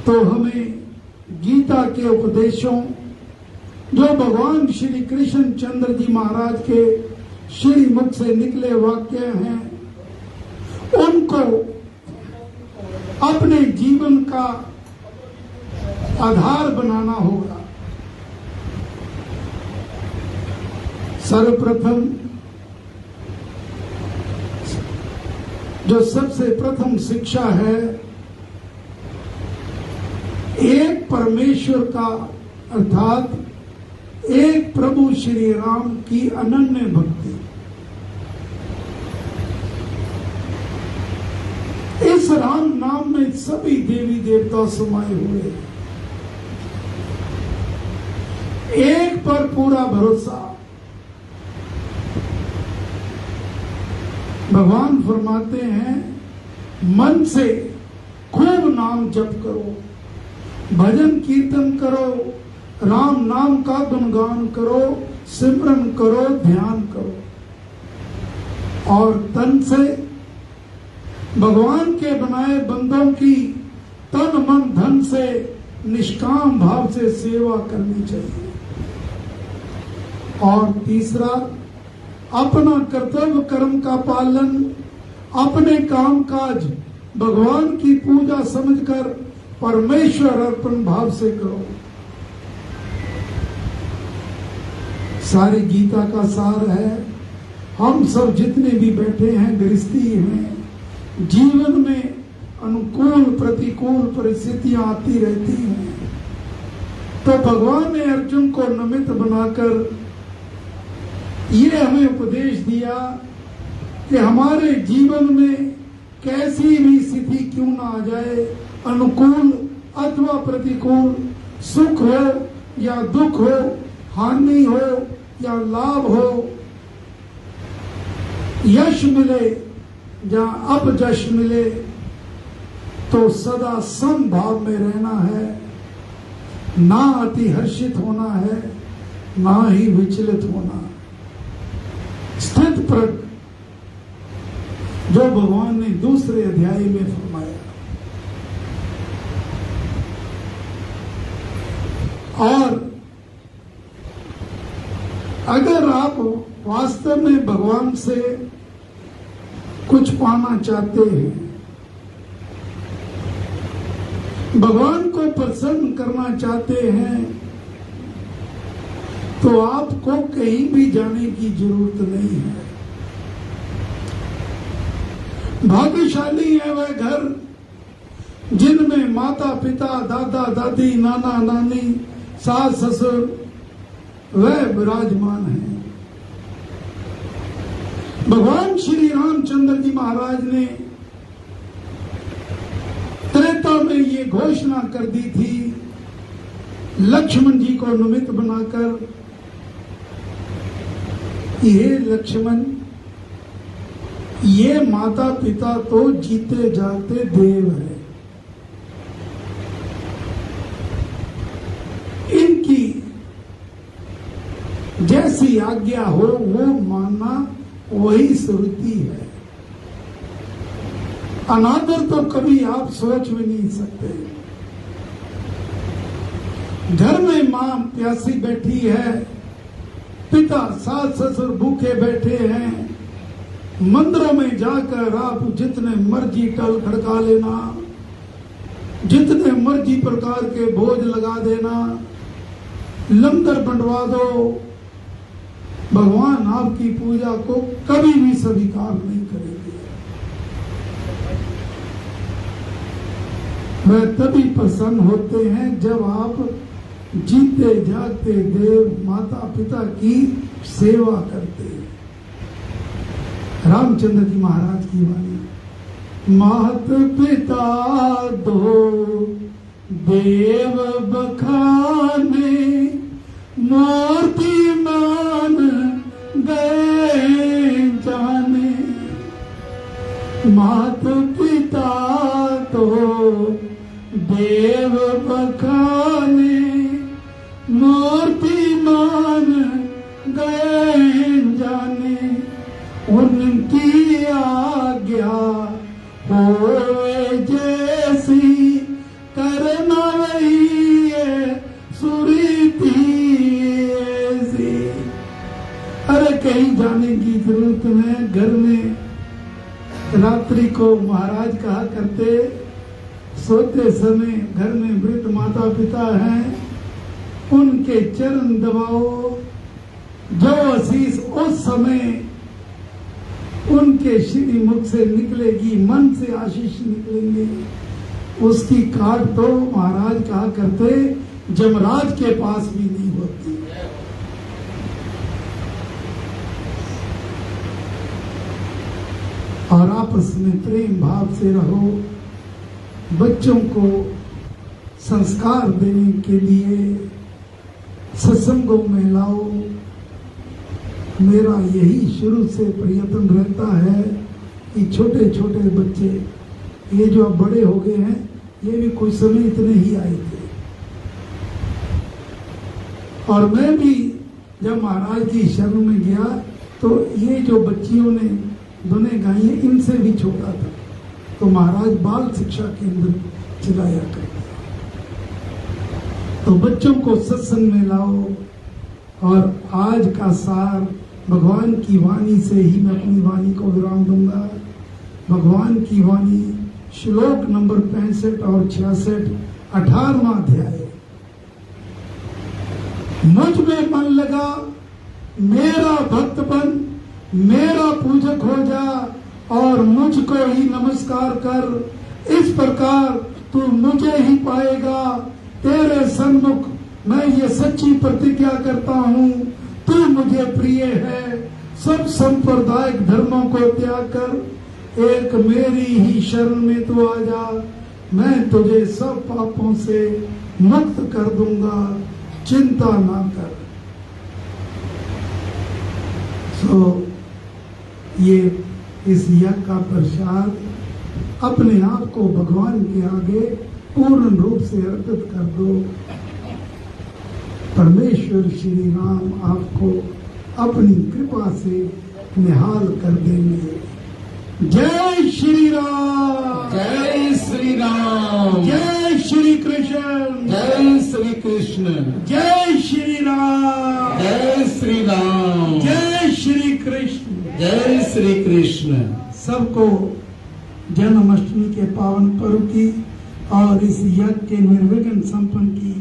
तो हमें गीता के उपदेशों जो भगवान श्री कृष्ण चंद्र जी महाराज के श्री मुख से निकले वाक्य हैं, उनको अपने जीवन का आधार बनाना होगा। सर्वप्रथम जो सबसे प्रथम शिक्षा है, एक परमेश्वर का अर्थात एक प्रभु श्री राम की अनन्य भक्ति। इस राम नाम में सभी देवी देवता समाये हुए हैं। एक पर पूरा भरोसा। भगवान फरमाते हैं, मन से खूब नाम जप करो, भजन कीर्तन करो, राम नाम का गुणगान करो, सिमरन करो, ध्यान करो, और तन से भगवान के बनाए बंदों की तन मन धन से निष्काम भाव से सेवा करनी चाहिए। और तीसरा, अपना कर्तव्य कर्म का पालन, अपने काम काज भगवान की पूजा समझकर परमेश्वर अर्पण भाव से करो। सारी गीता का सार है। हम सब जितने भी बैठे हैं गृहस्थी हैं, जीवन में अनुकूल प्रतिकूल परिस्थितियां आती रहती हैं, तो भगवान ने अर्जुन को निमित्त बनाकर ये हमें उपदेश दिया कि हमारे जीवन में कैसी भी स्थिति क्यों ना आ जाए, अनुकूल अथवा प्रतिकूल, सुख हो या दुख हो, हानि हो या लाभ हो, यश मिले या अपयश मिले, तो सदा समभाव में रहना है, ना अति हर्षित होना है, ना ही विचलित होना। स्थित प्रज्ञ जो भगवान ने दूसरे अध्याय में फरमाया। और अगर आप वास्तव में भगवान से कुछ पाना चाहते हैं, भगवान को प्रसन्न करना चाहते हैं, तो आपको कहीं भी जाने की जरूरत नहीं है। भाग्यशाली है वह घर जिनमें माता पिता दादा दादी नाना नानी सास ससुर वह विराजमान है। भगवान श्री रामचंद्र जी महाराज ने त्रेता में ये घोषणा कर दी थी, लक्ष्मण जी को निमित्त बनाकर, ये लक्ष्मण, ये माता पिता तो जीते जाते देव है, इनकी जैसी आज्ञा हो वो मानना वही श्रुति है। अनादर तो कभी आप सोच भी नहीं सकते। घर में मां प्यासी बैठी है, पिता सास ससुर भूखे बैठे हैं, मंदिरों में जाकर आप जितने मर्जी टल खड़का लेना, जितने मर्जी प्रकार के भोज लगा देना, लंगर बंटवा दो, भगवान आपकी पूजा को कभी भी स्वीकार नहीं करेंगे। वह तभी प्रसन्न होते हैं जब आप जीते जागते देव माता पिता की सेवा करते हैं। रामचंद्र जी महाराज की वाणी, मात पिता दो देव बखाने, मूर्तिमान गए जाने। मात पिता तो देव बखाने, मूर्तिमान गए जाने। उनकी आज्ञा होए जैसी करना कहीं जाने की जरूरत नहीं। घर में रात्रि को महाराज कहा करते, सोते समय घर में वृद्ध माता पिता हैं, उनके चरण दबाओ। जो आशीष उस समय उनके श्री मुख से निकलेगी, मन से आशीष निकलेंगे, उसकी काट तो महाराज कहा करते जमराज के पास भी नहीं होती। और आपस में प्रेम भाव से रहो। बच्चों को संस्कार देने के लिए सत्संगों में लाओ। मेरा यही शुरू से प्रयत्न रहता है कि छोटे छोटे बच्चे, ये जो अब बड़े हो गए हैं, ये भी कुछ समय इतने ही आए थे। और मैं भी जब महाराज की शरण में गया तो ये जो बच्चियों ने दुने गाई है, इनसे भी छोटा था। तो महाराज बाल शिक्षा केंद्र चलाया करते। तो बच्चों को सत्संग में लाओ। और आज का सार भगवान की वाणी से ही मैं अपनी वाणी को विराम दूंगा। भगवान की वाणी श्लोक नंबर 65 और 66, 18वां अध्याय। मुझ में मन लगा, मेरा भक्त बन, मेरा पूजक हो जा और मुझको ही नमस्कार कर। इस प्रकार तू मुझे ही पाएगा। तेरे सन्मुख मैं ये सच्ची प्रतिज्ञा करता हूँ, तू मुझे प्रिय है। सब सांप्रदायिक धर्मों को त्याग कर एक मेरी ही शरण में तू आ जा। मैं तुझे सब पापों से मुक्त कर दूंगा, चिंता ना कर। ये इस यज्ञ का प्रसाद अपने आप को भगवान के आगे पूर्ण रूप से अर्पित कर दो। परमेश्वर श्री राम आपको अपनी कृपा से निहाल कर देंगे। जय श्री राम, जय श्री राम, जय श्री कृष्ण, जय श्री कृष्ण, जय श्री राम, जय श्री राम, जय श्री कृष्ण, जय श्री कृष्ण। सबको जन्माष्टमी के पावन पर्व की और इस यज्ञ के निर्विघ्न संपन्न की